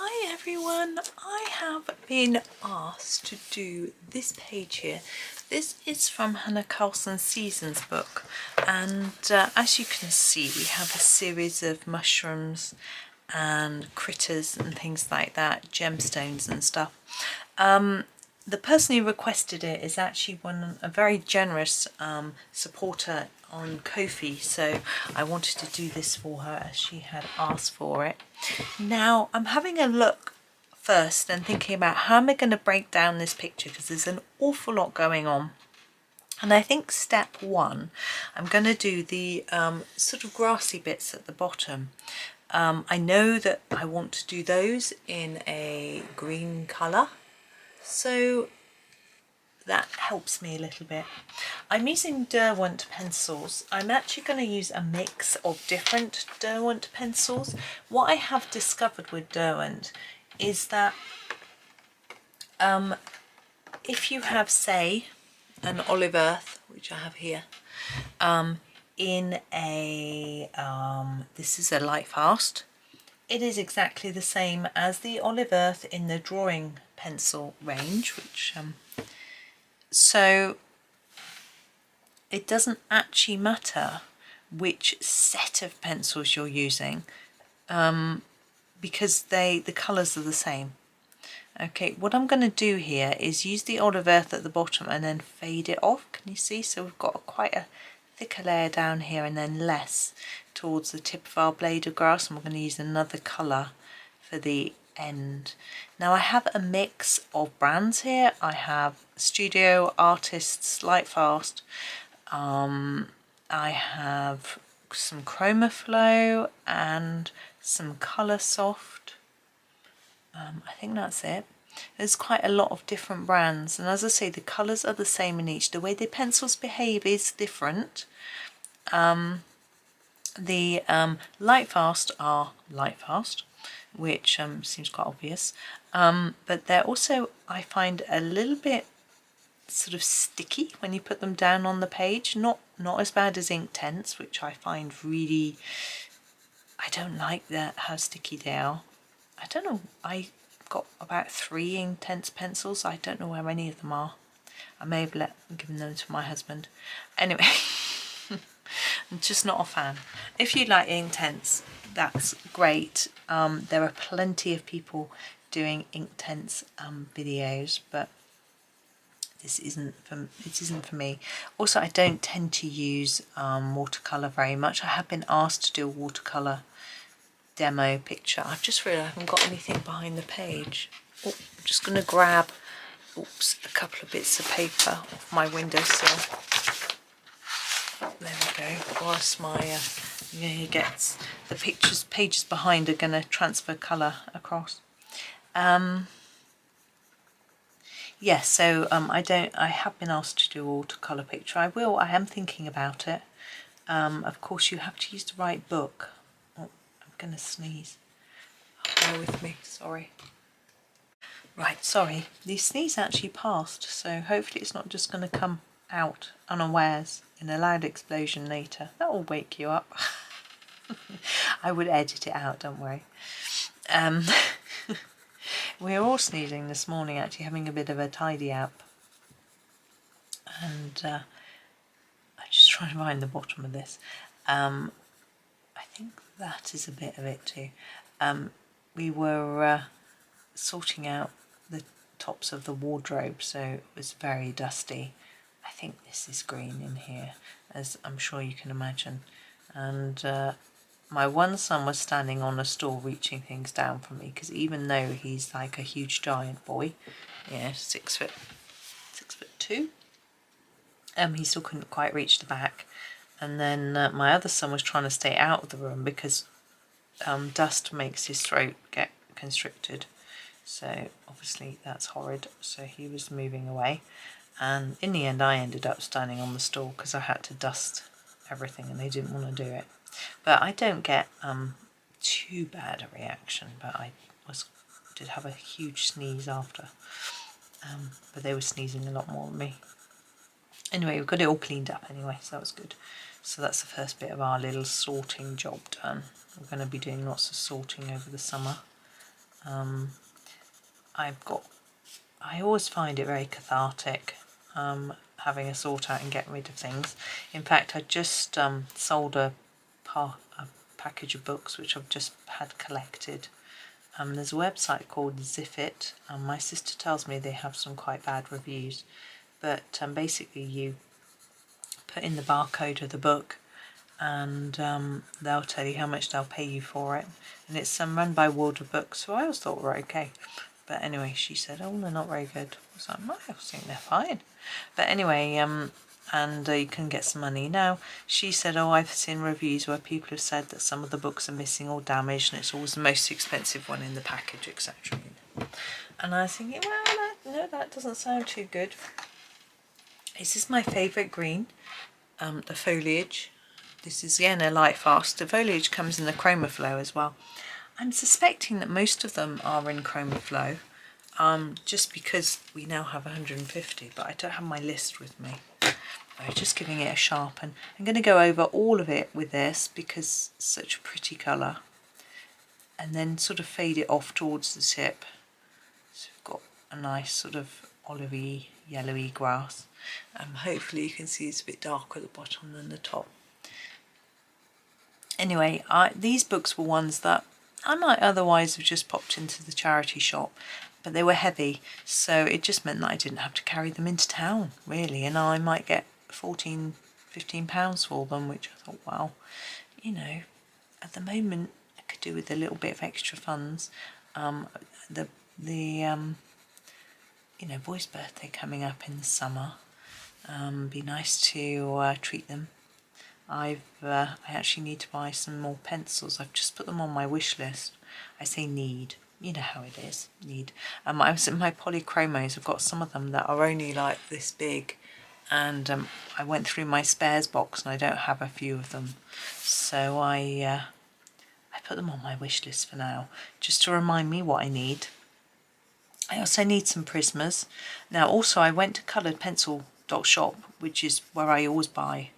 Hi everyone, I have been asked to do this page here. This is from Hanna Karlzon's Seasons book, and as you can see we have a series of mushrooms and critters and things like that, gemstones and stuff. The person who requested it is actually a very generous supporter on Ko-fi, so I wanted to do this for her as she had asked for it. Now I'm having a look first and thinking about how am I going to break down this picture, because there's an awful lot going on. And I think step one, I'm going to do the sort of grassy bits at the bottom. I know that I want to do those in a green colour, so that helps me a little bit. I'm using Derwent pencils. I'm actually going to use a mix of different Derwent pencils. What I have discovered with Derwent is that if you have, say, an olive earth, which I have here, in a, this is a Lightfast, it is exactly the same as the olive earth in the drawing pencil range, which so it doesn't actually matter which set of pencils you're using, because the colours are the same. Okay, what I'm going to do here is use the olive earth at the bottom and then fade it off. Can you see? So we've got quite a thicker layer down here and then less towards the tip of our blade of grass, and we're going to use another colour for the end. Now I have a mix of brands here. I have Studio Artists Lightfast, I have some Chromaflow and some Colour Soft. I think that's it. There's quite a lot of different brands, and as I say, the colours are the same in each. The way the pencils behave is different. The Lightfast are Lightfast, which seems quite obvious, but they're also, I find, a little bit sort of sticky when you put them down on the page. Not as bad as Inktense, which I find really, I don't like that how sticky they are. I don't know, I got about 3 Inktense pencils. I don't know where any of them are. I may have given them to my husband. Anyway, I'm just not a fan. If you like Inktense, that's great. There are plenty of people doing Inktense videos, but this isn't for me. Also, I don't tend to use watercolour very much. I have been asked to do a watercolour demo picture. I've just realised I haven't got anything behind the page. Oh, I'm just going to grab a couple of bits of paper off my windowsill. There we go. Whilst my gets the pages behind are going to transfer colour across. Yes, so I have been asked to do a watercolour picture. I am thinking about it. Of course you have to use the right book. Oh, I'm going to sneeze. Bear with me, sorry. Right, sorry. The sneeze actually passed, so hopefully it's not just going to come out unawares in a loud explosion later. That will wake you up. I would edit it out, don't worry. We were all sneezing this morning, actually having a bit of a tidy up, and I'm just trying to find the bottom of this. I think that is a bit of it too. We were sorting out the tops of the wardrobe, so it was very dusty. I think this is green in here, as I'm sure you can imagine, and my one son was standing on a stool reaching things down from me, because even though he's like a huge giant boy, yeah, 6'2", he still couldn't quite reach the back. And then my other son was trying to stay out of the room because dust makes his throat get constricted, so obviously that's horrid, so he was moving away, and in the end I ended up standing on the stool because I had to dust everything and they didn't want to do it. But I don't get too bad a reaction, but I did have a huge sneeze after, but they were sneezing a lot more than me. Anyway, we've got it all cleaned up anyway, so that was good. So that's the first bit of our little sorting job done. We're going to be doing lots of sorting over the summer. I always find it very cathartic, having a sort out and getting rid of things. In fact, I just sold a package of books which I've just had collected. There's a website called Zifit, and my sister tells me they have some quite bad reviews, but basically you put in the barcode of the book and they'll tell you how much they'll pay you for it, and it's run by World of Books, so I always thought were okay. But anyway, she said, oh, they're not very good. I was like, I think they're fine. But anyway, and you can get some money. Now, she said, oh, I've seen reviews where people have said that some of the books are missing or damaged, and it's always the most expensive one in the package, etc. And I was thinking, well, no, that doesn't sound too good. This is my favourite green, the foliage. This is again a Lightfast. The foliage comes in the Chromaflow as well. I'm suspecting that most of them are in Chromaflow, just because we now have 150, but I don't have my list with me. I'm just giving it a sharpen. I'm going to go over all of it with this because it's such a pretty colour, and then sort of fade it off towards the tip. So we've got a nice sort of olivey, yellowy grass. Hopefully you can see it's a bit darker at the bottom than the top. Anyway, these books were ones that I might otherwise have just popped into the charity shop, but they were heavy, so it just meant that I didn't have to carry them into town, really, and I might get £14–15 for them, which I thought, well, you know, at the moment I could do with a little bit of extra funds. You know, boy's birthday coming up in the summer, be nice to treat them. I actually need to buy some more pencils. I've just put them on my wish list. I say need, you know how it is, need. I was in my polychromos. I've got some of them that are only like this big, and I went through my spares box and I don't have a few of them, so I put them on my wish list for now, just to remind me what I need. I also need some Prismas. Now also I went to colouredpencil.shop, which is where I always buy,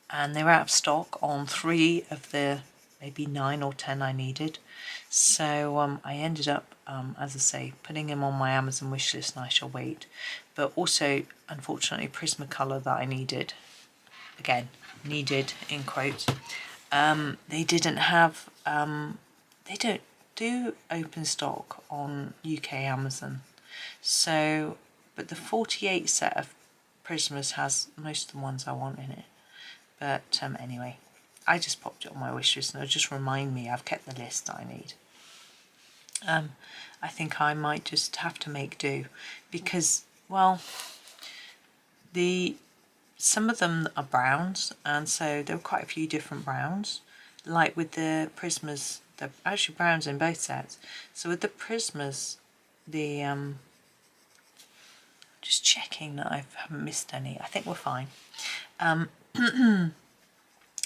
and they were out of stock on 3 of the maybe 9 or 10 I needed. So I ended up, as I say, putting them on my Amazon wish list, and I shall wait. But also, unfortunately, Prismacolor that I needed, again, needed in quotes, they didn't have, they don't do open stock on UK Amazon. So, but the 48 set of Prismas has most of the ones I want in it. But anyway, I just popped it on my wish list, and it'll just remind me I've kept the list that I need. I think I might just have to make do, because, well, some of them are browns, and so there are quite a few different browns. Like with the Prismas, they're actually browns in both sets. So with the Prismas, just checking that I haven't missed any. I think we're fine.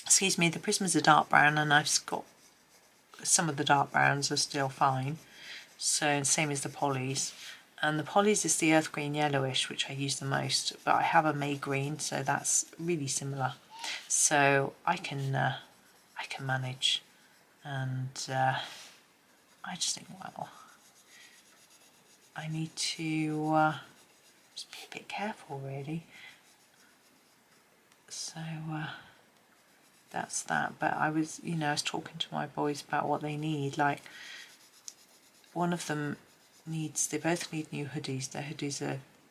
Excuse me, the Prismas are dark brown, and I've got some of the dark browns are still fine. So same as the polys. And the polys is the earth green yellowish, which I use the most, but I have a May green, so that's really similar. So I can manage, and I just think, well, I need to just be a bit careful, really. So that's that. But I was talking to my boys about what they need. Like, one of them they both need new hoodies. Their hoodies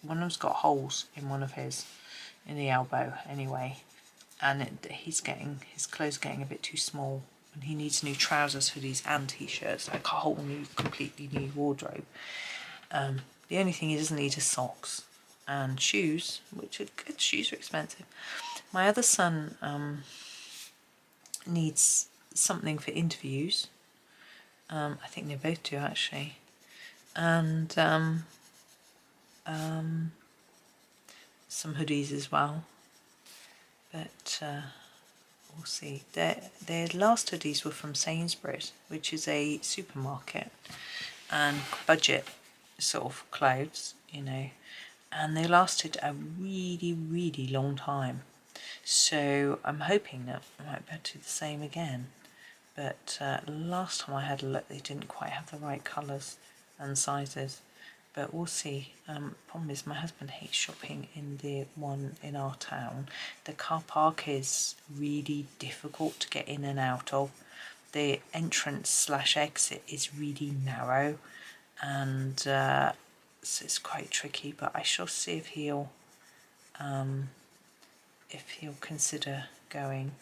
one of them's got holes in one of his, in the elbow anyway, and his clothes are getting a bit too small, and he needs new trousers, hoodies and t-shirts, like a whole new, completely new wardrobe. The only thing he doesn't need is socks and shoes, which are good. Shoes are expensive. My other son needs something for interviews. I think they both do, actually. And some hoodies as well. But we'll see. Their last hoodies were from Sainsbury's, which is a supermarket and budget sort of clothes, and they lasted a really, really long time. So I'm hoping that I might be able to do the same again. But last time I had a look, they didn't quite have the right colours. and sizes, but we'll see. Problem is my husband hates shopping in the one in our town. The car park is really difficult to get in and out of. The entrance slash exit is really narrow, and so it's quite tricky, but I shall see if he'll consider going.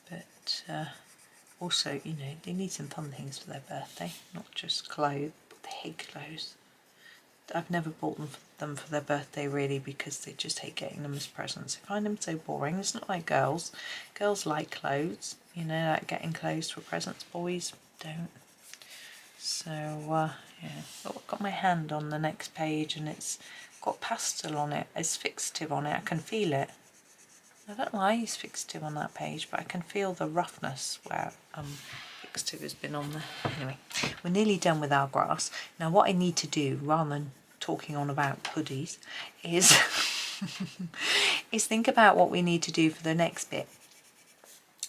But also, you know, they need some fun things for their birthday, not just clothes. They hate clothes. I've never bought them for their birthday really, because they just hate getting them as presents. I find them so boring. It's not like girls. Girls like clothes, you know, like getting clothes for presents. Boys don't. So yeah, I've got my hand on the next page, and it's got pastel on it. It's fixative on it. I can feel it. I don't know why I use fixative on that page, but I can feel the roughness where fixative has been on there. Anyway, we're nearly done with our grass. Now what I need to do, rather than talking on about hoodies, is is think about what we need to do for the next bit.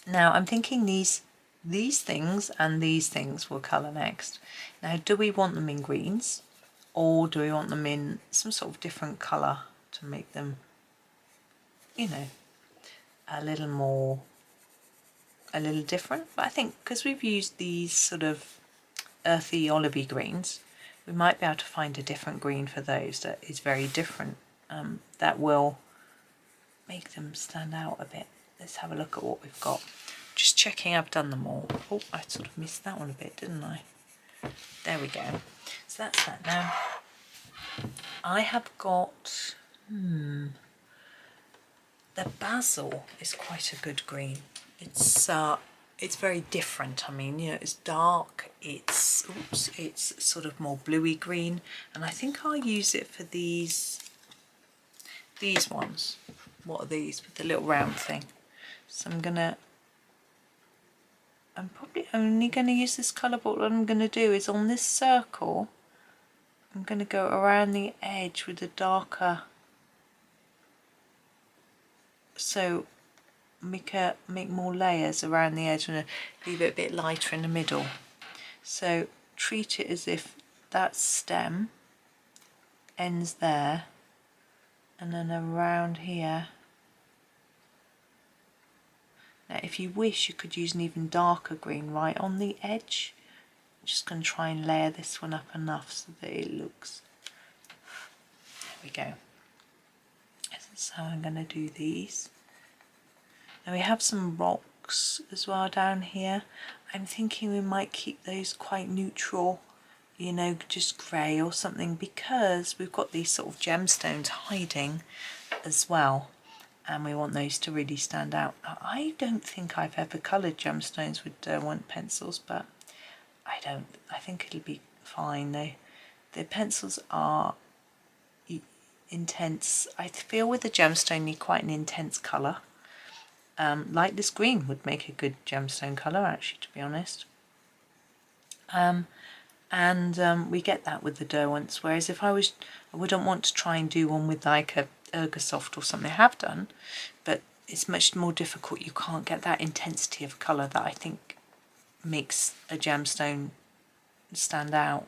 Now I'm thinking these things and these things will colour next. Now do we want them in greens, or do we want them in some sort of different colour to make them, you know, a little different? But I think because we've used these sort of earthy olivey greens, we might be able to find a different green for those that is very different, that will make them stand out a bit. Let's have a look at what we've got. Just checking I've done them all. Oh, I sort of missed that one a bit, didn't I? There we go. So that's that. Now I have got the basil is quite a good green. It's very different. I mean, you know, it's dark, it's sort of more bluey green, and I think I'll use it for these ones. What are these with the little round thing? So I'm probably only going to use this colour, but what I'm going to do is on this circle, I'm going to go around the edge with a darker, so make more layers around the edge and leave it a bit lighter in the middle. So treat it as if that stem ends there, and then around here. Now if you wish, you could use an even darker green right on the edge. I'm just going to try and layer this one up enough so that it looks, there we go. This is how I'm going to do these. Now we have some rocks as well down here. I'm thinking we might keep those quite neutral, you know, just grey or something, because we've got these sort of gemstones hiding as well, and we want those to really stand out. Now, I don't think I've ever coloured gemstones with Derwent pencils, but I think it'll be fine. The pencils are intense. I feel with the gemstone you need quite an intense colour. Like this green would make a good gemstone colour, actually, to be honest. We get that with the Derwents, whereas if I wouldn't want to try and do one with like a Ergosoft or something. I have done, but it's much more difficult. You can't get that intensity of colour that I think makes a gemstone stand out.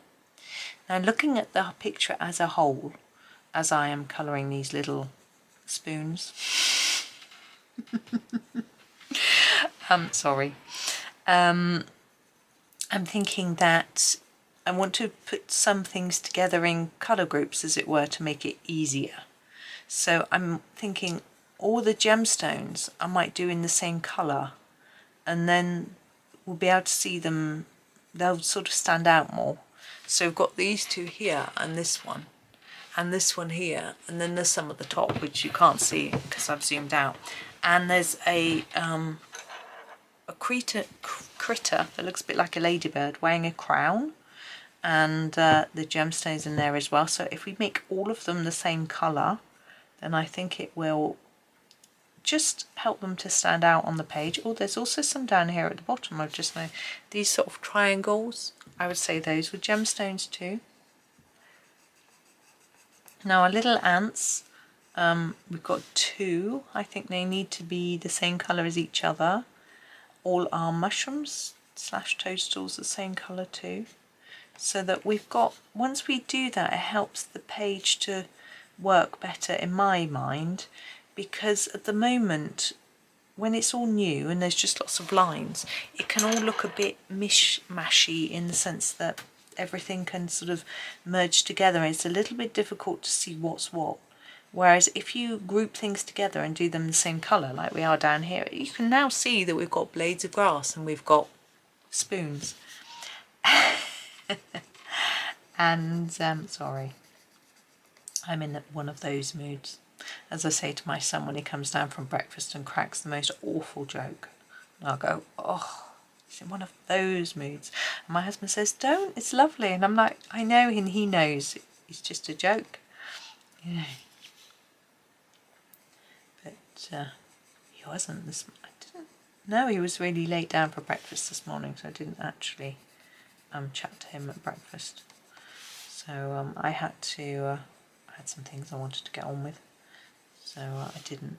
Now looking at the picture as a whole, as I am colouring these little spoons, sorry. I'm thinking that I want to put some things together in colour groups, as it were, to make it easier. So I'm thinking all the gemstones I might do in the same colour, and then we'll be able to see them, they'll sort of stand out more. So we've got these two here, and this one here, and then there's some at the top which you can't see because I've zoomed out. And there's a critter that looks a bit like a ladybird wearing a crown, and the gemstones in there as well. So if we make all of them the same colour, then I think it will just help them to stand out on the page. Oh, there's also some down here at the bottom. I've just known these sort of triangles. I would say those were gemstones too. Now our little ants, we've got two. I think they need to be the same colour as each other. All our mushrooms slash toadstools the same colour too, so that we've got, once we do that, it helps the page to work better in my mind, because at the moment when it's all new and there's just lots of lines, it can all look a bit mishmashy in the sense that everything can sort of merge together. It's a little bit difficult to see what's what. Whereas if you group things together and do them the same colour like we are down here, you can now see that we've got blades of grass and we've got spoons. And sorry, I'm in one of those moods. As I say to my son when he comes down from breakfast and cracks the most awful joke, and I'll go, oh, he's in one of those moods. And my husband says, don't, it's lovely. And I'm like, I know, and he knows it's just a joke. You know. But he wasn't this morning. I didn't. No, he was really late down for breakfast this morning, so I didn't actually chat to him at breakfast. So I had to. I had some things I wanted to get on with, so I didn't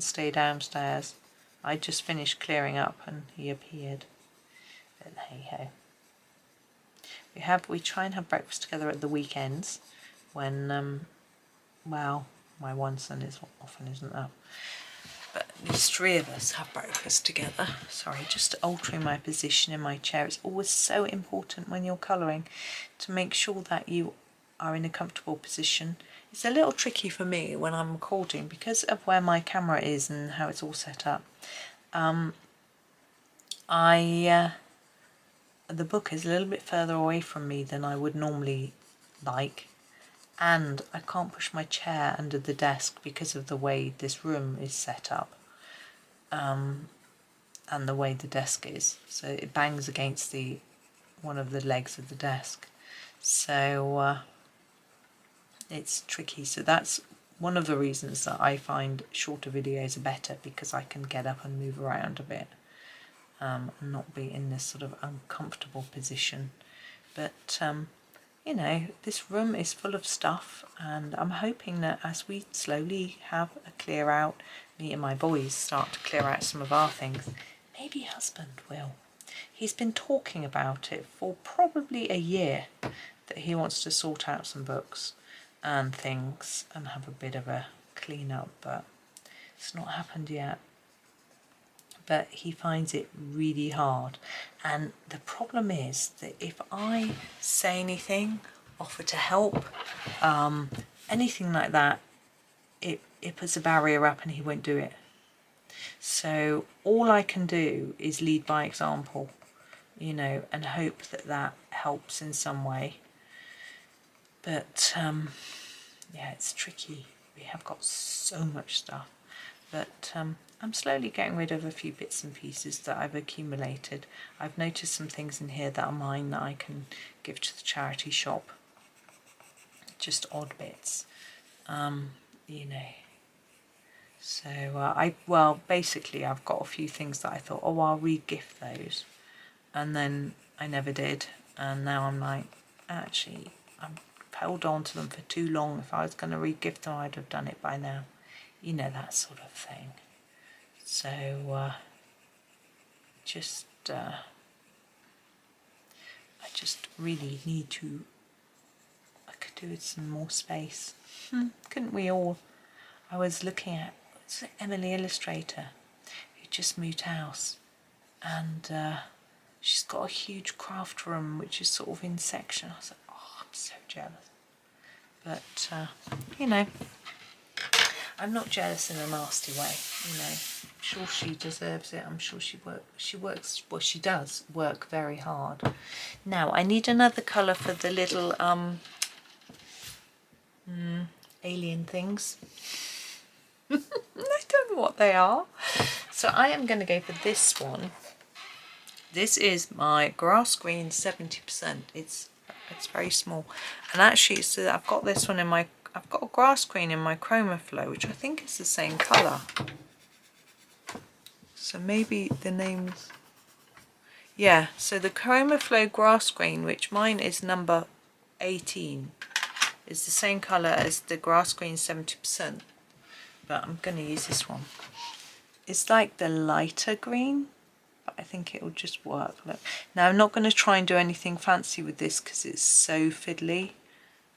stay downstairs. I just finished clearing up, and he appeared. But hey ho. We try and have breakfast together at the weekends when well, my one son often isn't up, but at least 3 of us have breakfast together. Sorry, just altering my position in my chair. It's always so important when you're colouring to make sure that you are in a comfortable position. It's a little tricky for me when I'm recording because of where my camera is and how it's all set up. The book is a little bit further away from me than I would normally like, and I can't push my chair under the desk because of the way this room is set up, and the way the desk is, so it bangs against one of the legs of the desk, so it's tricky. So that's one of the reasons that I find shorter videos are better, because I can get up and move around a bit and not be in this sort of uncomfortable position. But you know, this room is full of stuff, and I'm hoping that as we slowly have a clear out, me and my boys start to clear out some of our things, maybe husband will. He's been talking about it for probably a year, that he wants to sort out some books and things and have a bit of a clean up, but it's not happened yet. But he finds it really hard, and the problem is that if I say anything, offer to help, anything like that, it puts a barrier up and he won't do it. So all I can do is lead by example, you know, and hope that that helps in some way. But yeah, it's tricky. We have got so much stuff, but I'm slowly getting rid of a few bits and pieces that I've accumulated. I've noticed some things in here that are mine that I can give to the charity shop. Just odd bits, you know. So basically I've got a few things that I thought, oh, I'll re-gift those, and then I never did, and now I'm like, actually, I've held on to them for too long. If I was going to re-gift them, I'd have done it by now, you know, that sort of thing. So I just really need to, I could do with some more space. Couldn't we all? I was looking at Emily Illustrator, who just moved house, and she's got a huge craft room which is sort of in section. I was like, oh, I'm so jealous. But you know, I'm not jealous in a nasty way, you know. I'm sure she deserves it. I'm sure she works, well, she does work very hard. Now I need another colour for the little alien things. I don't know what they are. So I am going to go for this one. This is my grass green 70%. It's very small, and actually, so I've got this one in my. I've got a grass green in my Chromaflow, which I think is the same colour. So maybe the name's... Yeah, so the Chromaflow grass green, which mine is number 18, is the same colour as the grass green 70%. But I'm going to use this one. It's like the lighter green, but I think it will just work. Look. Now I'm not going to try and do anything fancy with this because it's so fiddly.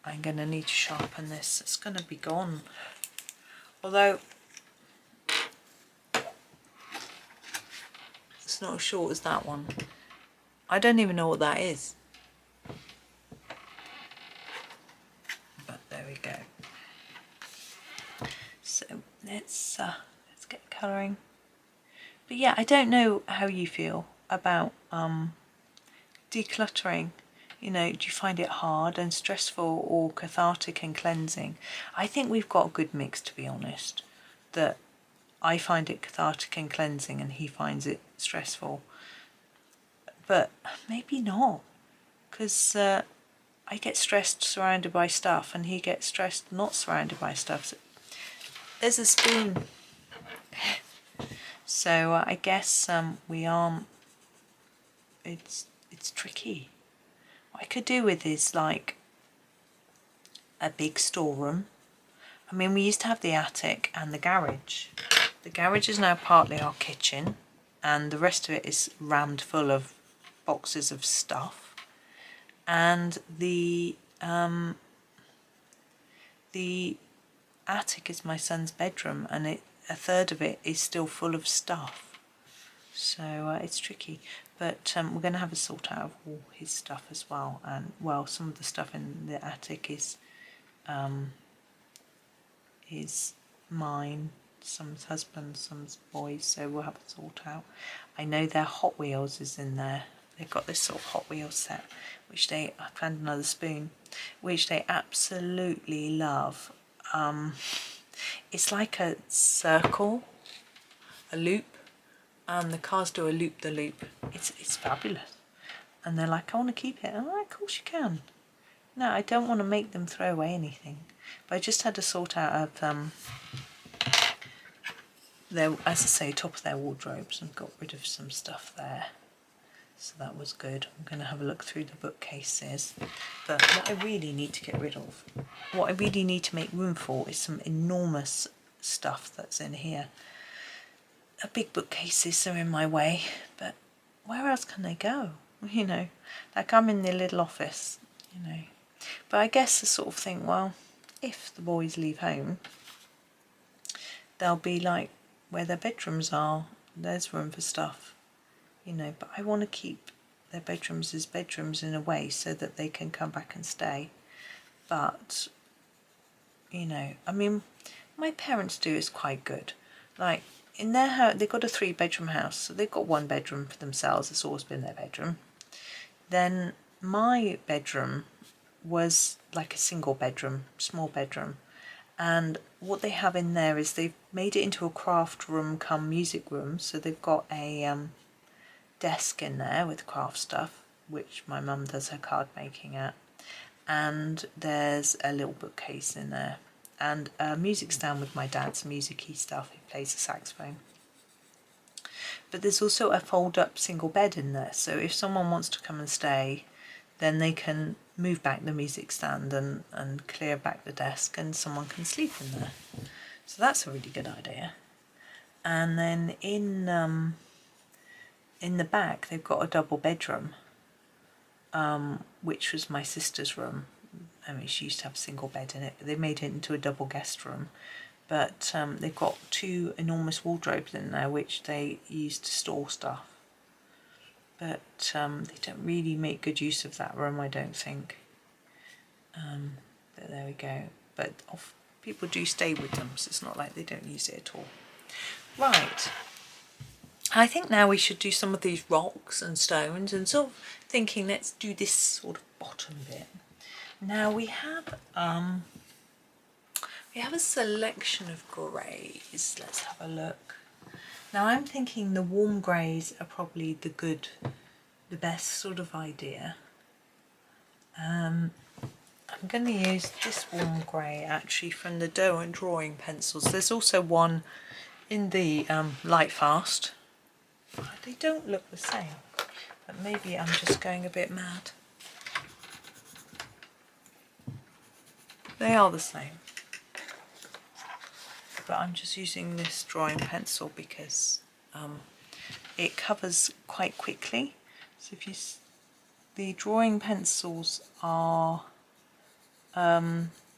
I'm going to need to sharpen this. It's going to be gone. Although it's not as short as that one. I don't even know what that is. But there we go. So let's get colouring. But yeah, I don't know how you feel about decluttering. You know, do you find it hard and stressful or cathartic and cleansing? I think we've got a good mix, to be honest. That I find it cathartic and cleansing and he finds it stressful. But maybe not, because I get stressed surrounded by stuff and he gets stressed not surrounded by stuff. So there's a spoon. So I guess we aren't, it's tricky. What I could do with is like a big storeroom. I mean, we used to have the attic and the garage. The garage is now partly our kitchen and the rest of it is rammed full of boxes of stuff. And the attic is my son's bedroom and a third of it is still full of stuff. So it's tricky. But we're going to have a sort out of all his stuff as well. And well, some of the stuff in the attic is mine, some's husband, some's boys. So we'll have a sort out. I know their Hot Wheels is in there. They've got this sort of Hot Wheels set, which I found another spoon, which they absolutely love. It's like a circle, a loop. And the cars do a loop-the-loop. It's fabulous. And they're like, I want to keep it. Oh, of course you can. No, I don't want to make them throw away anything. But I just had to sort out of their, as I say, top of their wardrobes and got rid of some stuff there. So that was good. I'm going to have a look through the bookcases. But what I really need to get rid of, what I really need to make room for is some enormous stuff that's in here. Big bookcases are in my way, but where else can they go? You know, like I'm in the little office, you know. But I guess the sort of thing, well, if the boys leave home, they'll be like where their bedrooms are. There's room for stuff, you know. But I want to keep their bedrooms as bedrooms in a way so that they can come back and stay. But, you know, I mean, my parents do is quite good. Like, in their house, they've got a 3-bedroom house, so they've got 1 bedroom for themselves. It's always been their bedroom. Then my bedroom was like a single bedroom, small bedroom. And what they have in there is they've made it into a craft room come music room. So they've got a desk in there with craft stuff, which my mum does her card making at. And there's a little bookcase in there. And a music stand with my dad's music-y stuff. He plays the saxophone. But there's also a fold-up single bed in there. So if someone wants to come and stay, then they can move back the music stand and clear back the desk and someone can sleep in there. So that's a really good idea. And then in the back, they've got a double bedroom, which was my sister's room. I mean, she used to have a single bed in it, but they made it into a double guest room. But they've got 2 enormous wardrobes in there, which they use to store stuff. But they don't really make good use of that room, I don't think. But there we go. But people do stay with them, so it's not like they don't use it at all. Right. I think now we should do some of these rocks and stones and sort of thinking, let's do this sort of bottom bit. Now we have a selection of greys. Let's have a look. Now I'm thinking the warm greys are probably the best sort of idea. I'm going to use this warm grey actually from the Derwent drawing pencils. There's also one in the Lightfast. They don't look the same, but maybe I'm just going a bit mad. They are the same, but I'm just using this drawing pencil because it covers quite quickly. So if you, the drawing pencils are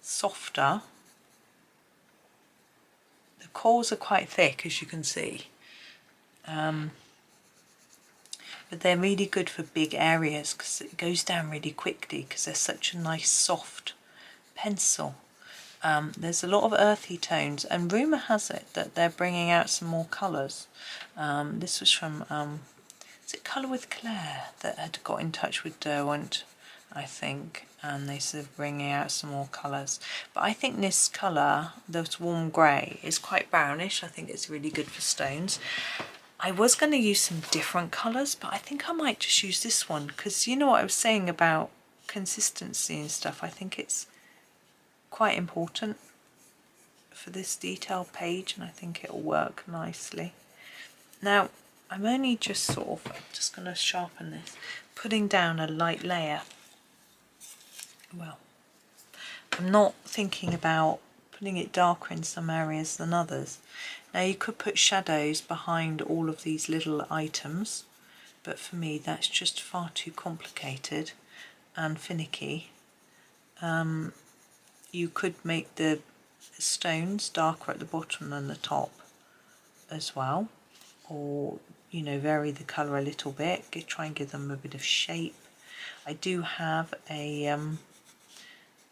softer. The cores are quite thick, as you can see, but they're really good for big areas because it goes down really quickly because they're such a nice soft pencil. There's a lot of earthy tones, and rumour has it that they're bringing out some more colours. This was from, is it Colour with Claire that had got in touch with Derwent, I think, and they said bringing out some more colours. But I think this colour, this warm grey, is quite brownish. I think it's really good for stones. I was going to use some different colours, but I think I might just use this one because you know what I was saying about consistency and stuff. I think it's quite important for this detail page, and I think it'll work nicely. Now I'm only just just going to sharpen this, putting down a light layer. Well, I'm not thinking about putting it darker in some areas than others. Now you could put shadows behind all of these little items, but for me that's just far too complicated and finicky. You could make the stones darker at the bottom than the top as well, or you know, vary the colour a little bit, try and give them a bit of shape. I do have a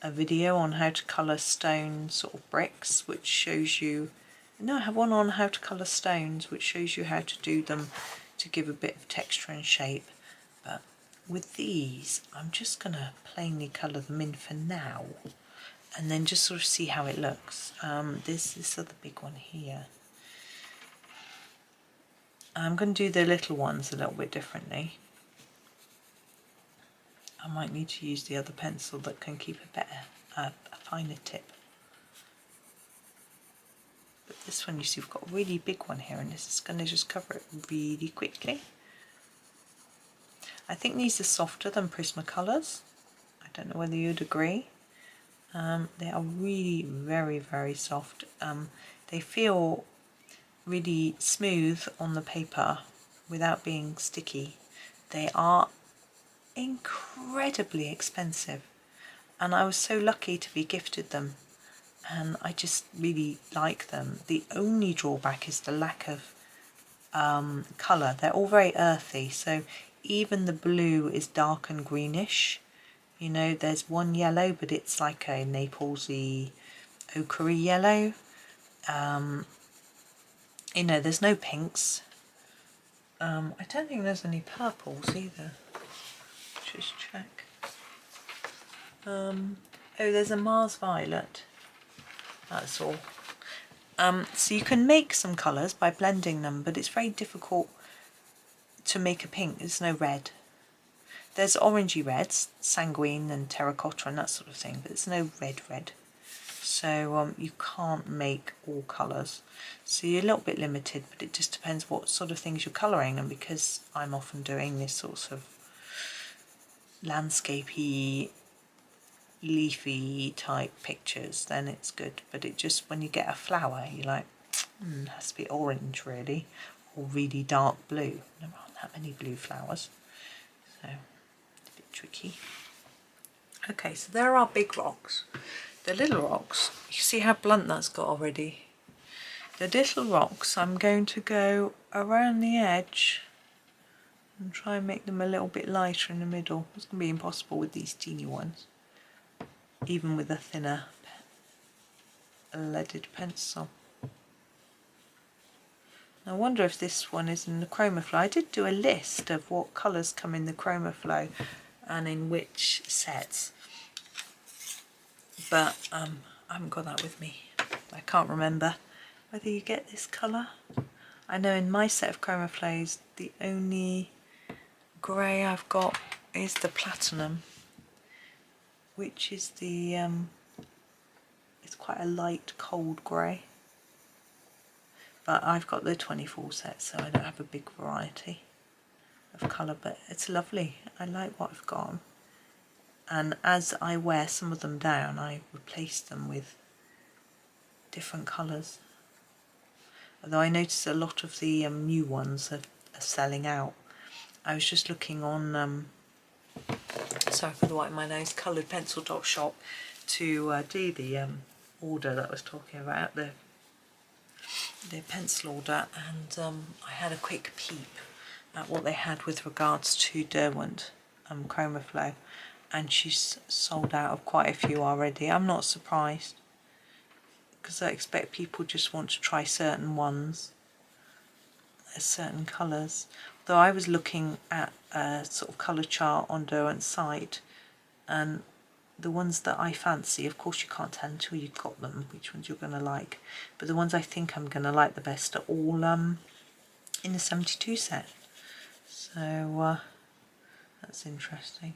video on how to colour stone sort of bricks, which shows you, no, I have one on how to colour stones which shows you how to do them to give a bit of texture and shape. But with these I'm just going to plainly colour them in for now and then just sort of see how it looks. There's this other big one here. I'm going to do the little ones a little bit differently. I might need to use the other pencil that can keep a finer tip. But this one, you see, we've got a really big one here, and this is going to just cover it really quickly. I think these are softer than Prismacolors. I don't know whether you'd agree. They are really very, very soft. They feel really smooth on the paper without being sticky. They are incredibly expensive, and I was so lucky to be gifted them, and I just really like them. The only drawback is the lack of colour. They're all very earthy, so even the blue is dark and greenish. You know, there's one yellow, but it's like a Naplesy ochre yellow. You know, there's no pinks. I don't think there's any purples either. Just check. Oh, there's a Mars violet. That's all. So you can make some colours by blending them, but it's very difficult to make a pink. There's no red. There's orangey reds, sanguine and terracotta and that sort of thing, but there's no red. So you can't make all colours. So you're a little bit limited, but it just depends what sort of things you're colouring. And because I'm often doing this sort of landscapey, leafy type pictures, then it's good. But it just, when you get a flower, you're like, it has to be orange really, or really dark blue. There aren't that many blue flowers, so it's a bit tricky. Okay, so there are big rocks. The little rocks, you see how blunt that's got already. The little rocks, I'm going to go around the edge and try and make them a little bit lighter in the middle. It's going to be impossible with these teeny ones, even with a thinner leaded pencil. I wonder if this one is in the Chromaflow. I did do a list of what colours come in the Chromaflow and in which sets, but I haven't got that with me. I can't remember whether you get this colour. I know in my set of Chromaflows the only grey I've got is the platinum, which is the it's quite a light cold grey, but I've got the 24 set, so I don't have a big variety of colour, but it's lovely. I like what I've got, and as I wear some of them down I replace them with different colours. Although I notice a lot of the new ones are selling out. I was just looking on, sorry for the white in my nose, Coloured Pencil Dot Shop to do the order that I was talking about, the pencil order, and I had a quick peep at what they had with regards to Derwent Chromaflow, and she's sold out of quite a few already. I'm not surprised, because I expect people just want to try certain ones, certain colours. Though I was looking at a sort of colour chart on Derwent's site, and the ones that I fancy, of course you can't tell until you've got them which ones you're going to like, but the ones I think I'm going to like the best are all in the 72 set. So that's interesting.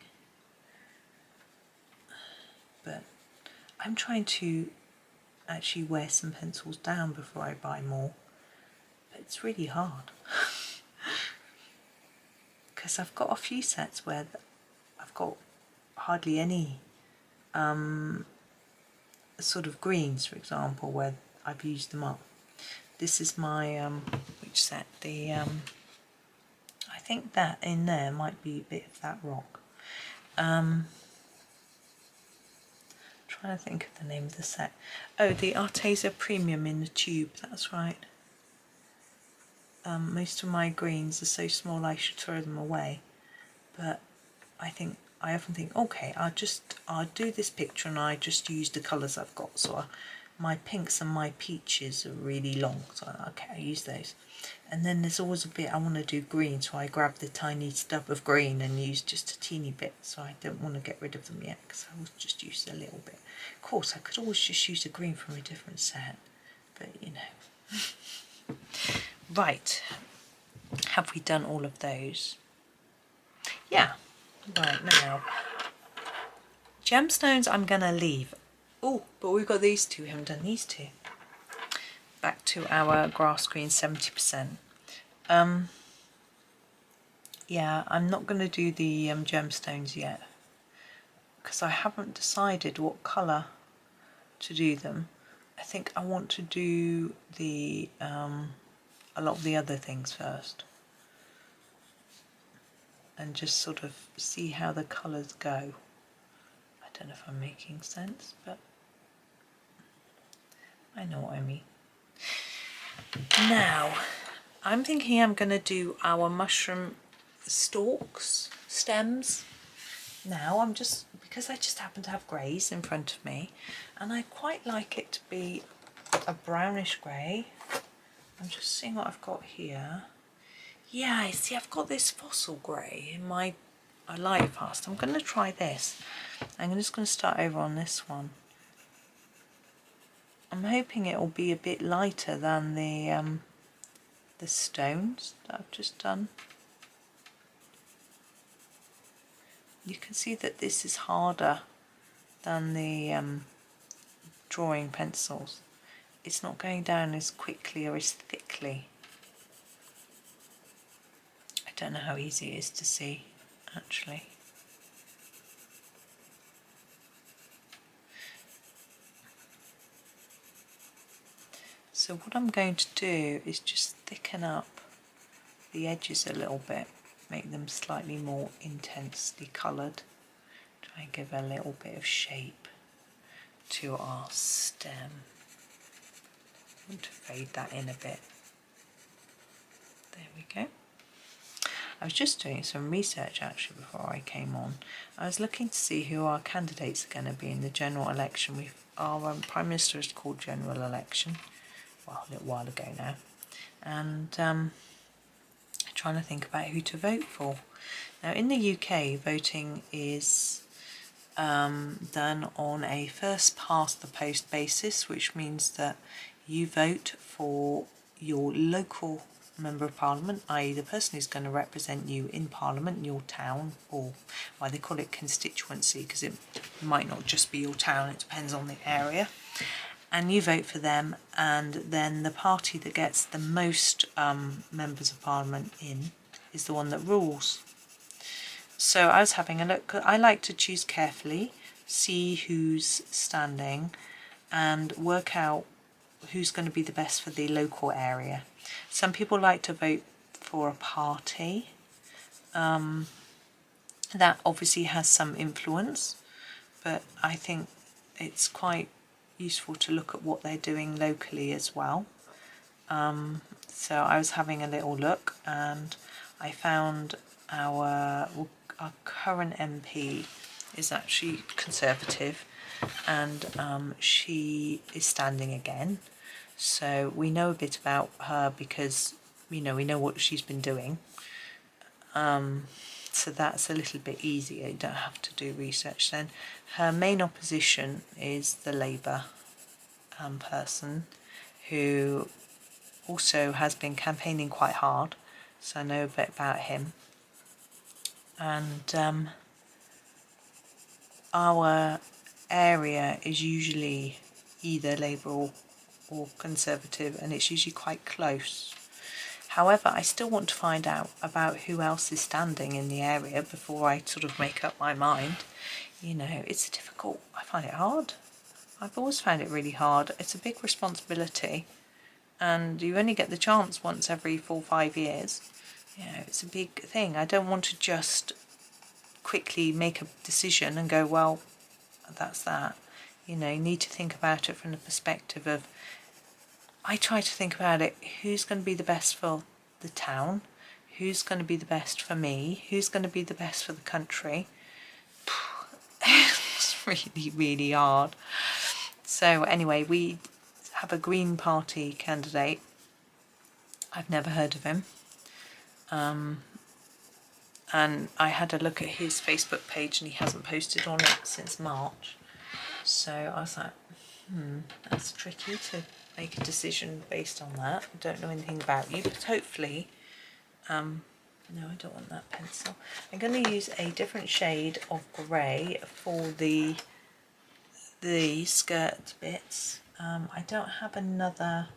But I'm trying to actually wear some pencils down before I buy more, but it's really hard because I've got a few sets where I've got hardly any sort of greens, for example, where I've used them up. This is my which set? The I think that in there might be a bit of that rock. Trying to think of the name of the set. Oh, the Arteza Premium in the tube, that's right. Most of my greens are so small I should throw them away, but I often think, okay, I'll do this picture and I just use the colours I've got. So my pinks and my peaches are really long, so okay, I use those. And then there's always a bit I want to do green, so I grab the tiny stub of green and use just a teeny bit. So I don't want to get rid of them yet, because I will just use a little bit. Of course, I could always just use a green from a different set, but you know. Right, have we done all of those? Yeah. Right, now gemstones I'm gonna leave. Oh, but we've got these two. We haven't done these two. Back to our grass green 70%. Yeah, I'm not going to do the gemstones yet, because I haven't decided what colour to do them. I think I want to do the a lot of the other things first, and just sort of see how the colours go. I don't know if I'm making sense, but I know what I mean. Now, I'm thinking I'm going to do our mushroom stalks, stems. Now, because I just happen to have greys in front of me, and I quite like it to be a brownish grey. I'm just seeing what I've got here. Yeah, I see I've got this fossil grey in my Lightfast. I'm going to try this. I'm just going to start over on this one. I'm hoping it will be a bit lighter than the stones that I've just done. You can see that this is harder than the drawing pencils. It's not going down as quickly or as thickly. I don't know how easy it is to see, actually. So what I'm going to do is just thicken up the edges a little bit, make them slightly more intensely coloured. Try and give a little bit of shape to our stem. I want to fade that in a bit. There we go. I was just doing some research actually before I came on. I was looking to see who our candidates are going to be in the general election. Our Prime Minister is called general election, well, a little while ago now, and trying to think about who to vote for. Now in the UK, voting is done on a first past the post basis, which means that you vote for your local Member of Parliament, i.e. the person who's going to represent you in Parliament, your town, or why they call it constituency, because it might not just be your town, it depends on the area. And you vote for them, and then the party that gets the most members of Parliament in is the one that rules. So I was having a look. I like to choose carefully, see who's standing, and work out who's going to be the best for the local area. Some people like to vote for a party. That obviously has some influence, but I think it's quite useful to look at what they're doing locally as well. So I was having a little look and I found our current MP is actually Conservative, and she is standing again. So we know a bit about her because we know what she's been doing. So that's a little bit easier, you don't have to do research then. Her main opposition is the Labour person, who also has been campaigning quite hard, so I know a bit about him. And our area is usually either Labour or Conservative, and it's usually quite close. However, I still want to find out about who else is standing in the area before I sort of make up my mind. You know, it's difficult. I find it hard. I've always found it really hard. It's a big responsibility, and you only get the chance once every 4 or 5 years. You know, it's a big thing. I don't want to just quickly make a decision and go, well, that's that. You know, you need to think about it from the perspective of, I try to think about it, who's going to be the best for the town, who's going to be the best for me, who's going to be the best for the country. It's really, really hard. So anyway, we have a Green Party candidate. I've never heard of him. And I had a look at his Facebook page and he hasn't posted on it since March. So I was like, that's tricky to make a decision based on that. I don't know anything about you, but hopefully, no, I don't want that pencil. I'm going to use a different shade of grey for the skirt bits. I don't have another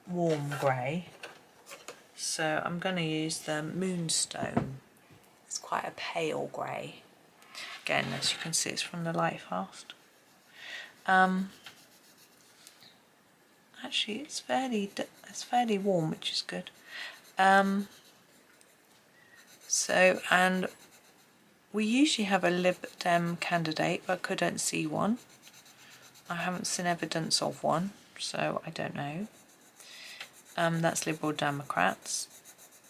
warm grey, so I'm going to use the Moonstone. It's quite a pale grey. Again, as you can see, it's from the Lightfast. Actually, it's fairly warm, which is good. So, and we usually have a Lib Dem candidate, but I couldn't see one. I haven't seen evidence of one, so I don't know. That's Liberal Democrats.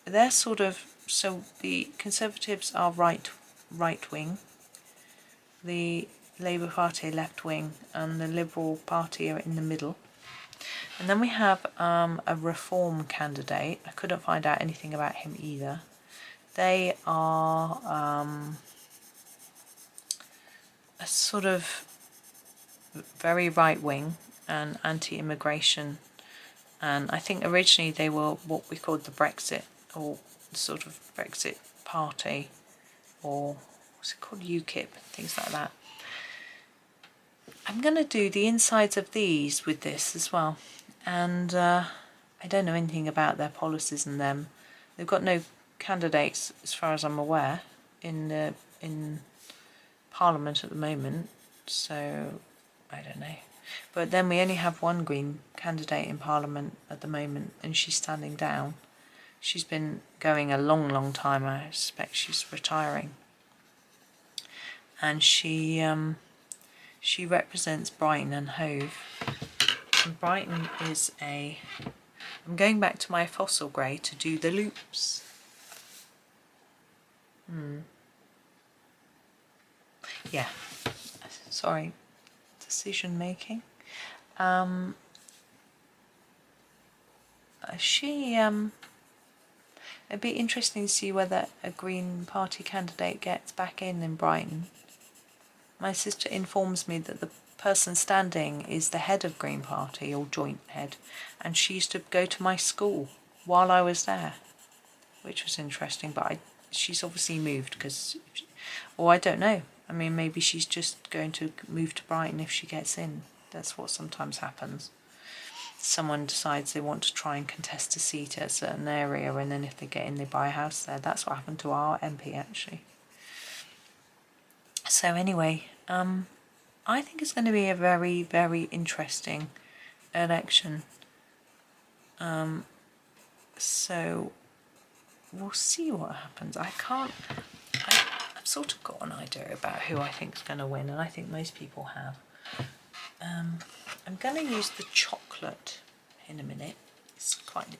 They're sort of, so the Conservatives are right wing, the Labour Party left wing, and the Liberal Party are in the middle. And then we have a Reform candidate. I couldn't find out anything about him either. They are a sort of very right wing and anti-immigration, and I think originally they were what we called the Brexit, or the sort of Brexit party, or what's it called, UKIP, things like that. I'm going to do the insides of these with this as well, and I don't know anything about their policies and them. They've got no candidates, as far as I'm aware, in Parliament at the moment, so I don't know. But then we only have one Green candidate in Parliament at the moment, and she's standing down. She's been going a long time. I suspect she's retiring, and she represents Brighton and Hove. And Brighton is a... I'm going back to my fossil grey to do the loops. Yeah, sorry, decision making. It'd be interesting to see whether a Green Party candidate gets back in Brighton. My sister informs me that the person standing is the head of Green Party, or joint head, and she used to go to my school while I was there, which was interesting, but she's obviously moved because, or I don't know. I mean, maybe she's just going to move to Brighton if she gets in. That's what sometimes happens. Someone decides they want to try and contest a seat at a certain area, and then if they get in, they buy a house there. That's what happened to our MP, actually. So anyway, I think it's going to be a very, very interesting election. So we'll see what happens. I've sort of got an idea about who I think is going to win, and I think most people have. I'm going to use the chocolate in a minute. It's quite an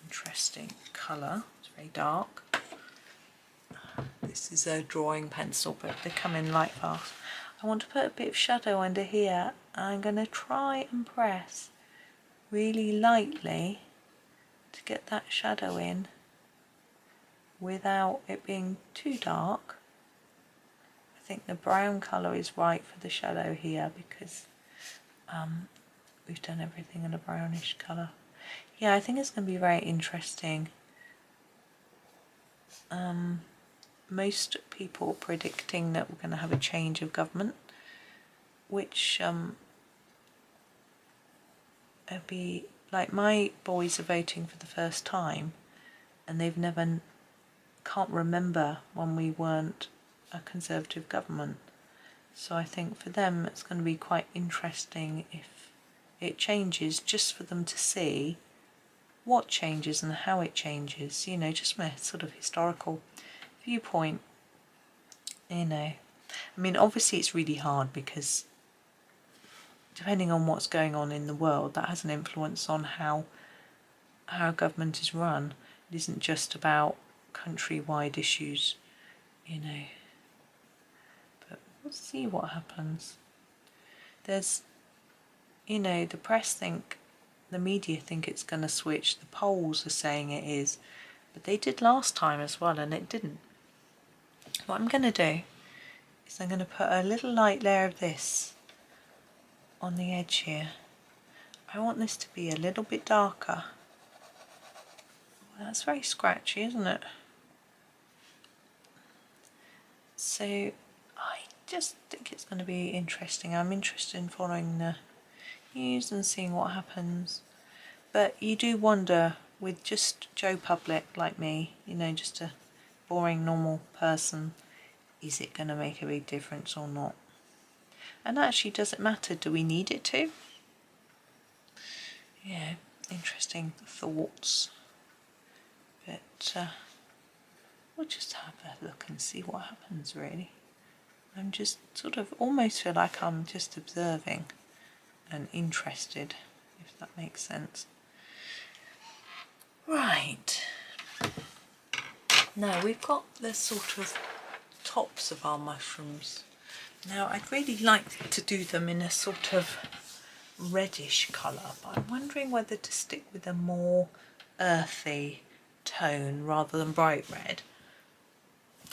interesting colour. It's very dark. This is a drawing pencil, but they come in Lightfast. I want to put a bit of shadow under here. I'm going to try and press really lightly to get that shadow in without it being too dark. I think the brown colour is right for the shadow here because we've done everything in a brownish colour. Yeah, I think it's going to be very interesting. Most people are predicting that we're going to have a change of government, which it'll be like my boys are voting for the first time, and they've can't remember when we weren't a Conservative government. So I think for them it's going to be quite interesting if it changes, just for them to see what changes and how it changes, you know, just from a sort of historical viewpoint, you know. I mean, obviously it's really hard because depending on what's going on in the world, that has an influence on how government is run. It isn't just about countrywide issues, you know. But we'll see what happens. There's, you know, the press think, the media think it's going to switch. The polls are saying it is, but they did last time as well, and it didn't. What I'm going to do is I'm going to put a little light layer of this on the edge here. I want this to be a little bit darker. Well, that's very scratchy, isn't it? So I just think it's going to be interesting. I'm interested in following the news and seeing what happens. But you do wonder, with just Joe Public like me, you know, just a boring normal person, is it going to make a big difference or not? And actually, does it matter? Do we need it to? Yeah, interesting thoughts. But we'll just have a look and see what happens, really. I'm just sort of almost feel like I'm just observing and interested, if that makes sense. Right. Now we've got the sort of tops of our mushrooms. Now I'd really like to do them in a sort of reddish colour, but I'm wondering whether to stick with a more earthy tone rather than bright red.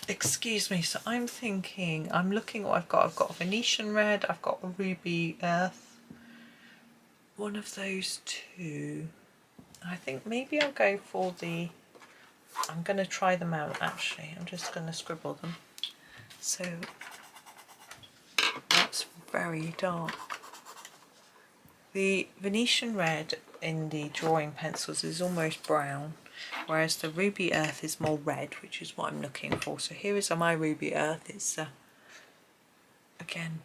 Excuse me, so I'm thinking, I'm looking at what I've got. I've got a Venetian red, I've got a ruby earth. One of those two. I think maybe I'll go for the, I'm going to try them out actually. I'm just going to scribble them. So that's very dark. The Venetian red in the drawing pencils is almost brown, whereas the ruby earth is more red, which is what I'm looking for. So here is my ruby earth. It's again,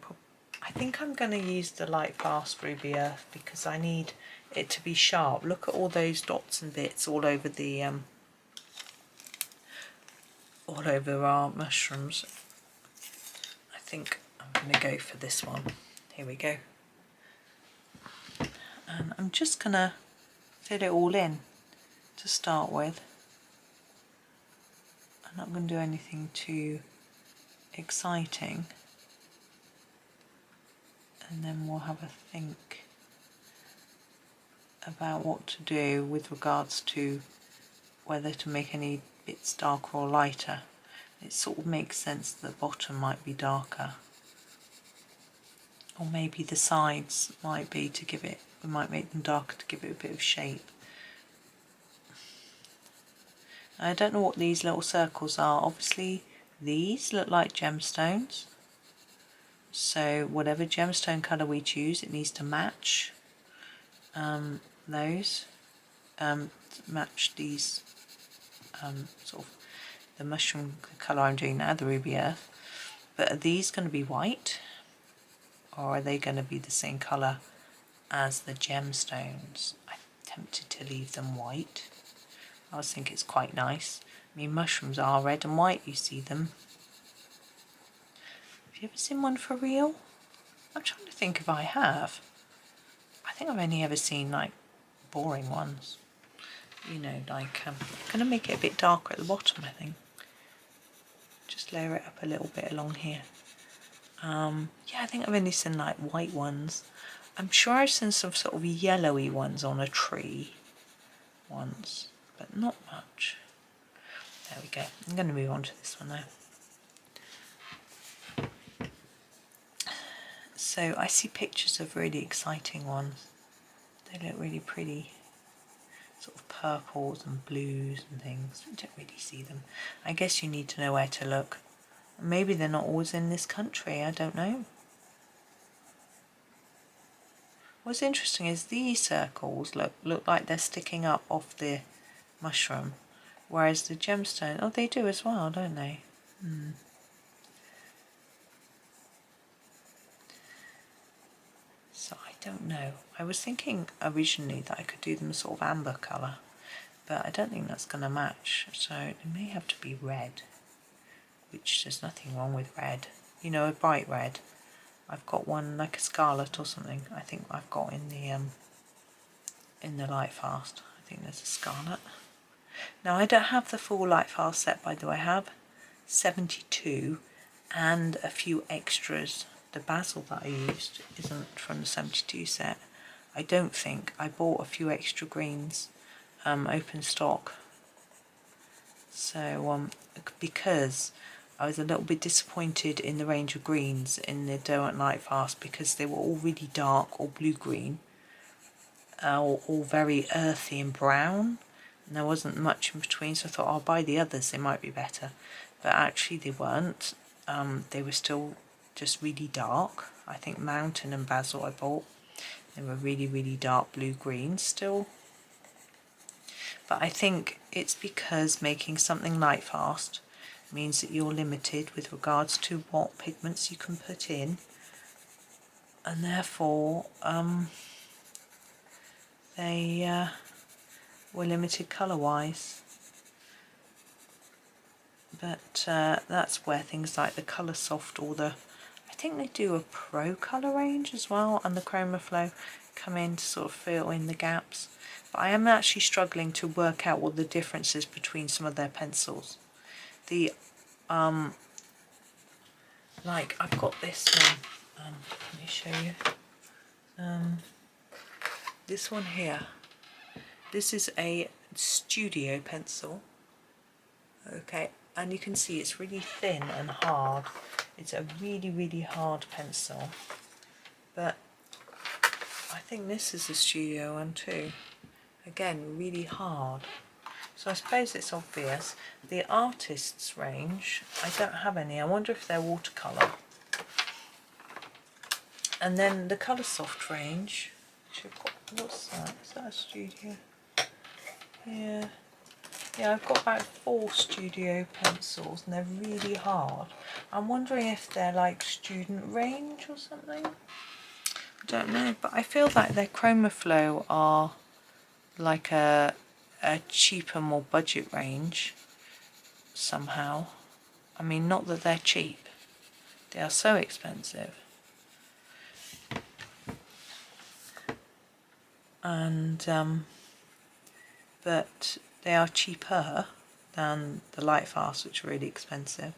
I think I'm going to use the Lightfast ruby earth because I need it to be sharp. Look at all those dots and bits all over the all over our mushrooms. I think I'm going to go for this one. Here we go. And I'm just going to fill it all in to start with. I'm not going to do anything too exciting. And then we'll have a think about what to do with regards to whether to make any bits darker or lighter. It sort of makes sense that the bottom might be darker. Or maybe the sides might be to give it, we might make them darker to give it a bit of shape. I don't know what these little circles are. Obviously these look like gemstones. So whatever gemstone colour we choose, it needs to match those, match these sort of the mushroom colour I'm doing now, the ruby earth. But are these going to be white, or are they going to be the same colour as the gemstones? I tempted to leave them white. I always think it's quite nice. I mean, mushrooms are red and white, you see them. Have you ever seen one for real? I'm trying to think if I have. I think I've only ever seen like boring ones. You know, like, I'm going to make it a bit darker at the bottom, I think. Just layer it up a little bit along here. Yeah, I think I've only seen like white ones. I'm sure I've seen some sort of yellowy ones on a tree once, but not much. There we go. I'm going to move on to this one now. So I see pictures of really exciting ones. They look really pretty. Sort of purples and blues and things. I don't really see them. I guess you need to know where to look. Maybe they're not always in this country, I don't know. What's interesting is these circles look like they're sticking up off the mushroom, whereas the gemstone, oh, they do as well, don't they? So I don't know. I was thinking originally that I could do them sort of amber colour, but I don't think that's going to match, so it may have to be red, which there's nothing wrong with red. You know, a bright red. I've got one like a scarlet or something. I think I've got in the Lightfast. I think there's a scarlet. Now I don't have the full Lightfast set, by the way. I have 72 and a few extras. The basil that I used isn't from the 72 set. I don't think. I bought a few extra greens, open stock. So because I was a little bit disappointed in the range of greens in the Derwent Lightfast, because they were all really dark or blue-green, or all very earthy and brown, and there wasn't much in between, so I thought I'll buy the others, they might be better. But actually they weren't. They were still just really dark. I think Mountain and Basil I bought, they were really, really dark blue-green still. But I think it's because making something Lightfast means that you're limited with regards to what pigments you can put in, and therefore they were limited colour-wise. But that's where things like the Colour Soft or the, I think they do a Pro colour range as well, and the Chromaflow come in to sort of fill in the gaps. But I am actually struggling to work out what the difference is between some of their pencils. The like I've got this one, let me show you, this one here, this is a studio pencil, okay, and you can see it's really thin and hard. It's a really, really hard pencil, but I think this is a studio one too, again really hard. So I suppose it's obvious. The artist's range, I don't have any. I wonder if they're watercolour. And then the Colour Soft range, what's that? Is that a studio? Yeah. Yeah, I've got about 4 studio pencils and they're really hard. I'm wondering if they're like student range or something. I don't know, but I feel like their Chromaflow are like a cheaper, more budget range somehow. I mean, not that they're cheap, they are so expensive, and but they are cheaper than the Lightfast, which are really expensive.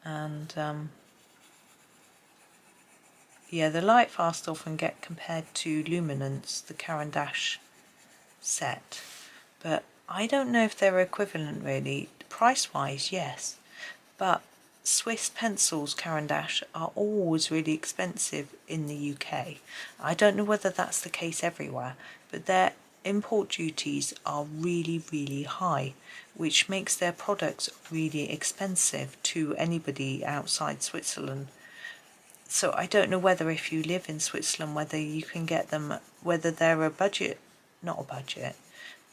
And yeah, the Lightfast often get compared to Luminance, the Caran d'Ache set, but I don't know if they're equivalent really. Price-wise, yes, but Swiss pencils, Caran d'Ache, are always really expensive in the UK. I don't know whether that's the case everywhere, but their import duties are really, really high, which makes their products really expensive to anybody outside Switzerland. So I don't know whether if you live in Switzerland, whether you can get them, whether they're a budget, not a budget,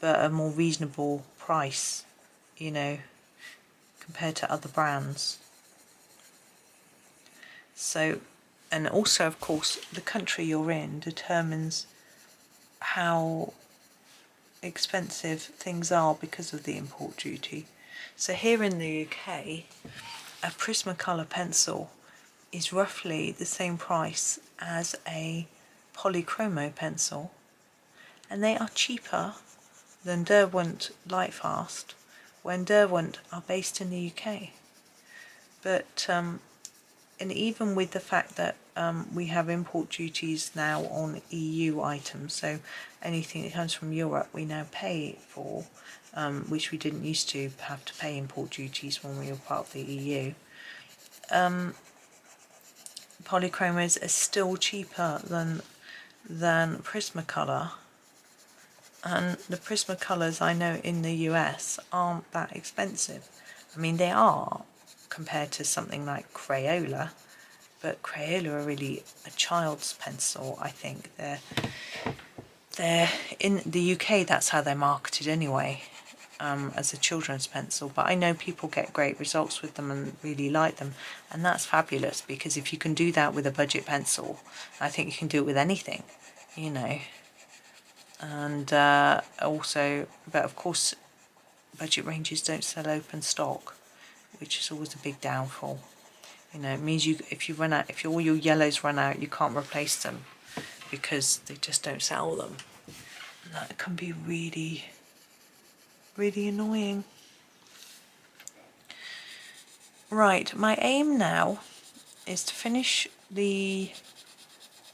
but a more reasonable price, you know, compared to other brands. So, and also of course the country you're in determines how expensive things are because of the import duty. So here in the UK, a Prismacolor pencil is roughly the same price as a polychromo pencil, and they are cheaper than Derwent Lightfast when Derwent are based in the UK. But and even with the fact that we have import duties now on EU items, so anything that comes from Europe we now pay for, which we didn't used to have to pay import duties when we were part of the EU. Polychromos are still cheaper than Prismacolor, and the Prismacolors I know in the US aren't that expensive. I mean, they are compared to something like Crayola, but Crayola are really a child's pencil. I think they're in the UK, that's how they're marketed anyway, as a children's pencil, but I know people get great results with them and really like them, and that's fabulous, because if you can do that with a budget pencil, I think you can do it with anything, you know. And also, but of course budget ranges don't sell open stock, which is always a big downfall. You know, it means if all your yellows run out, you can't replace them because they just don't sell them. And that can be really, really annoying. Right, my aim now is to finish the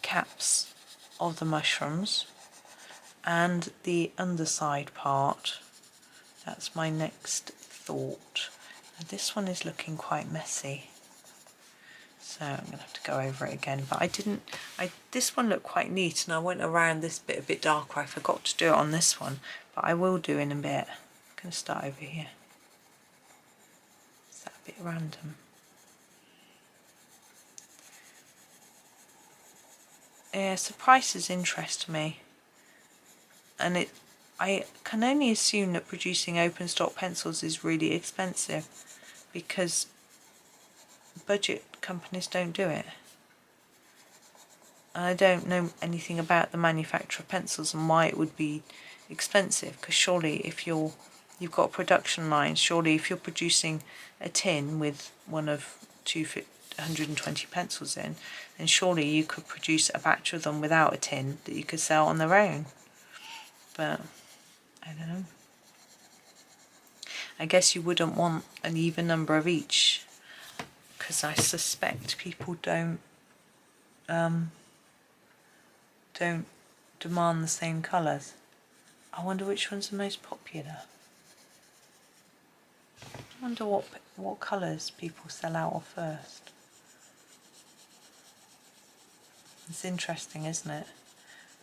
caps of the mushrooms and the underside part. That's my next thought. And this one is looking quite messy, so I'm going to have to go over it again. But this one looked quite neat, and I went around this bit a bit darker. I forgot to do it on this one, but I will do in a bit. I'm going to start over here. Is that a bit random? Yeah, so prices interest me, and I can only assume that producing open stock pencils is really expensive because budget companies don't do it. And I don't know anything about the manufacture of pencils and why it would be expensive, because surely if you've got a production line, surely if you're producing a tin with one of 220 pencils in, then surely you could produce a batch of them without a tin that you could sell on their own. But I don't know. I guess you wouldn't want an even number of each, because I suspect people don't demand the same colours. I wonder which one's the most popular. I wonder what colours people sell out of first. It's interesting, isn't it?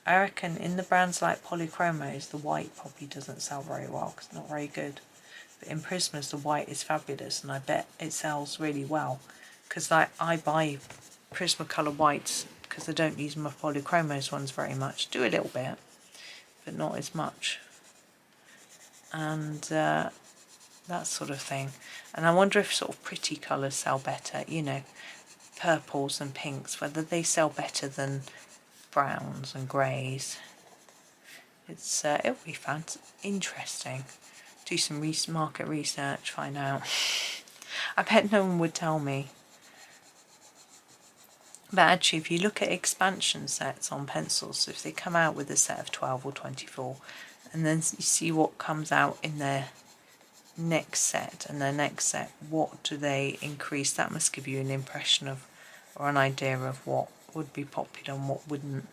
I reckon in the brands like Polychromos, the white probably doesn't sell very well because it's not very good. But in Prismas, the white is fabulous, and I bet it sells really well. Because I buy Prismacolor whites because I don't use my Polychromos ones very much. Do a little bit, but not as much. And that sort of thing. And I wonder if sort of pretty colours sell better, you know, purples and pinks, whether they sell better than browns and greys. It'll be fun, interesting. Do some market research, find out. I bet no one would tell me. But actually, if you look at expansion sets on pencils, if they come out with a set of 12 or 24, and then you see what comes out in their next set and their next set, what do they increase? That must give you an impression of, or an idea of what would be popular and what wouldn't.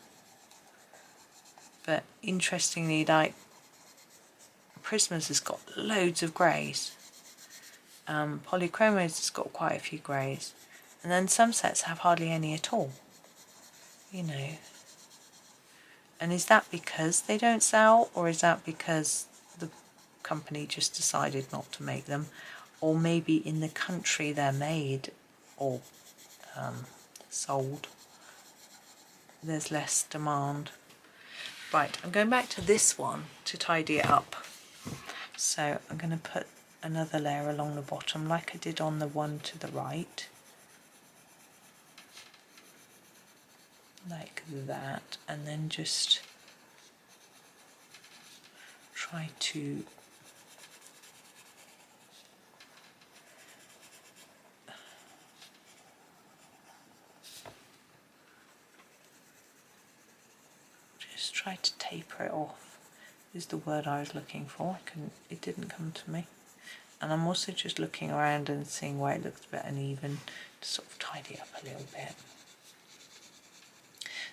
But interestingly, like Prismas has got loads of greys. Polychromos has got quite a few greys. And then some sets have hardly any at all, you know. And is that because they don't sell, or is that because the company just decided not to make them? Or maybe in the country they're made or sold, there's less demand. Right, I'm going back to this one to tidy it up. So I'm going to put another layer along the bottom like I did on the one to the right. Like that, and then just try to try to taper it off is the word I was looking for. It didn't come to me. And I'm also just looking around and seeing where it looks a bit uneven to sort of tidy it up a little bit.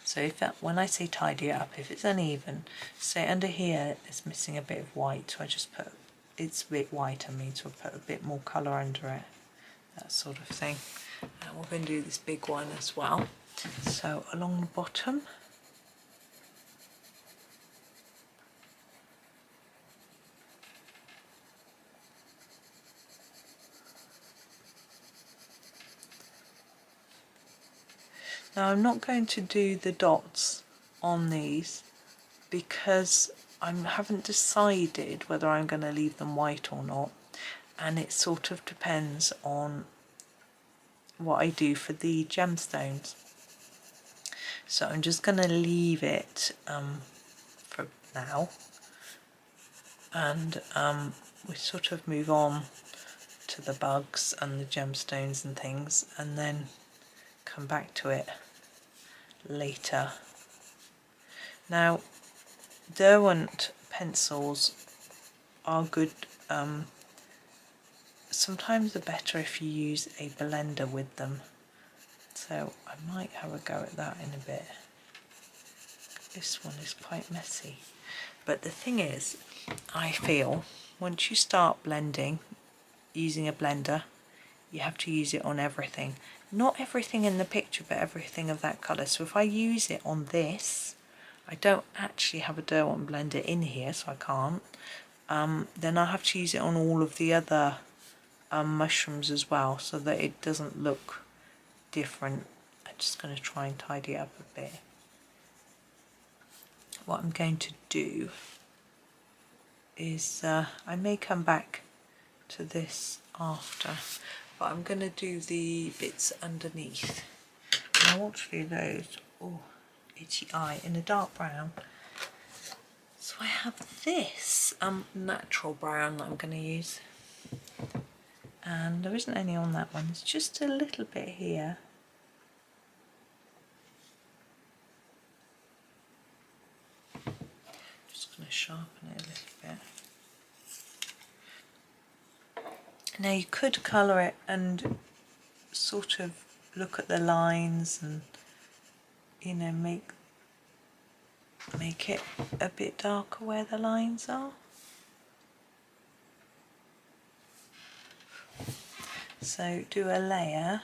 So when I say tidy it up, if it's uneven, say under here it's missing a bit of white, so I just put, it's a bit white I mean, so I put a bit more colour under it, that sort of thing. And we're going to do this big one as well. So along the bottom, now I'm not going to do the dots on these because I haven't decided whether I'm going to leave them white or not, and it sort of depends on what I do for the gemstones. So I'm just going to leave it for now, and we sort of move on to the bugs and the gemstones and things, and then come back to it later. Now, Derwent pencils are good. Sometimes they're better if you use a blender with them. So I might have a go at that in a bit. This one is quite messy. But the thing is, I feel once you start blending, using a blender, you have to use it on everything. Not everything in the picture, but everything of that colour. So if I use it on this, I don't actually have a Derwent blender in here, so I can't. Then I'll have to use it on all of the other mushrooms as well, so that it doesn't look different. I'm just going to try and tidy it up a bit. What I'm going to do is, I may come back to this after, but I'm going to do the bits underneath. And I want to do those, oh, itchy eye, in a dark brown. So I have this natural brown that I'm going to use, and there isn't any on that one, it's just a little bit here. Just going to sharpen it a little bit. Now you could colour it and sort of look at the lines and, you know, make it a bit darker where the lines are. So do a layer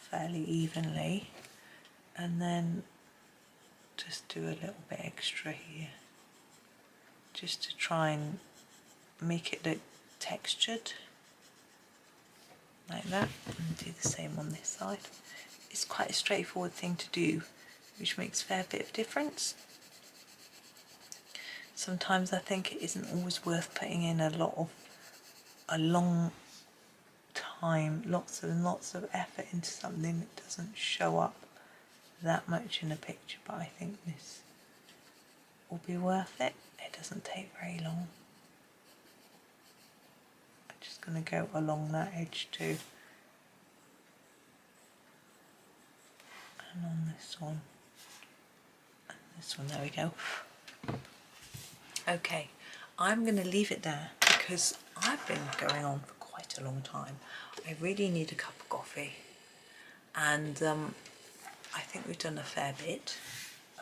fairly evenly, and then just do a little bit extra here, just to try and make it look textured, like that, and do the same on this side. It's quite a straightforward thing to do, which makes a fair bit of difference. Sometimes I think it isn't always worth putting in a long time, lots and lots of effort into something that doesn't show up that much in a picture, but I think this will be worth it. It doesn't take very long. I'm just going to go along that edge too, and on this one, and this one, there we go. Okay, I'm going to leave it there because I've been going on for quite a long time. I really need a cup of coffee, and I think we've done a fair bit,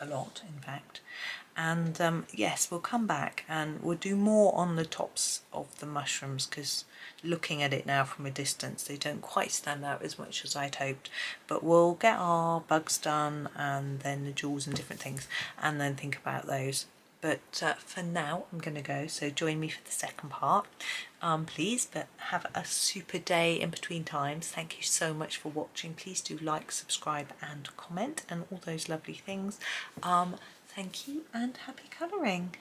a lot in fact, and yes, we'll come back and we'll do more on the tops of the mushrooms, because looking at it now from a distance they don't quite stand out as much as I'd hoped, but we'll get our bugs done and then the jewels and different things, and then think about those. But for now I'm going to go, so join me for the second part, please. But have a super day in between times. Thank you so much for watching. Please do like, subscribe and comment and all those lovely things. Thank you and happy colouring.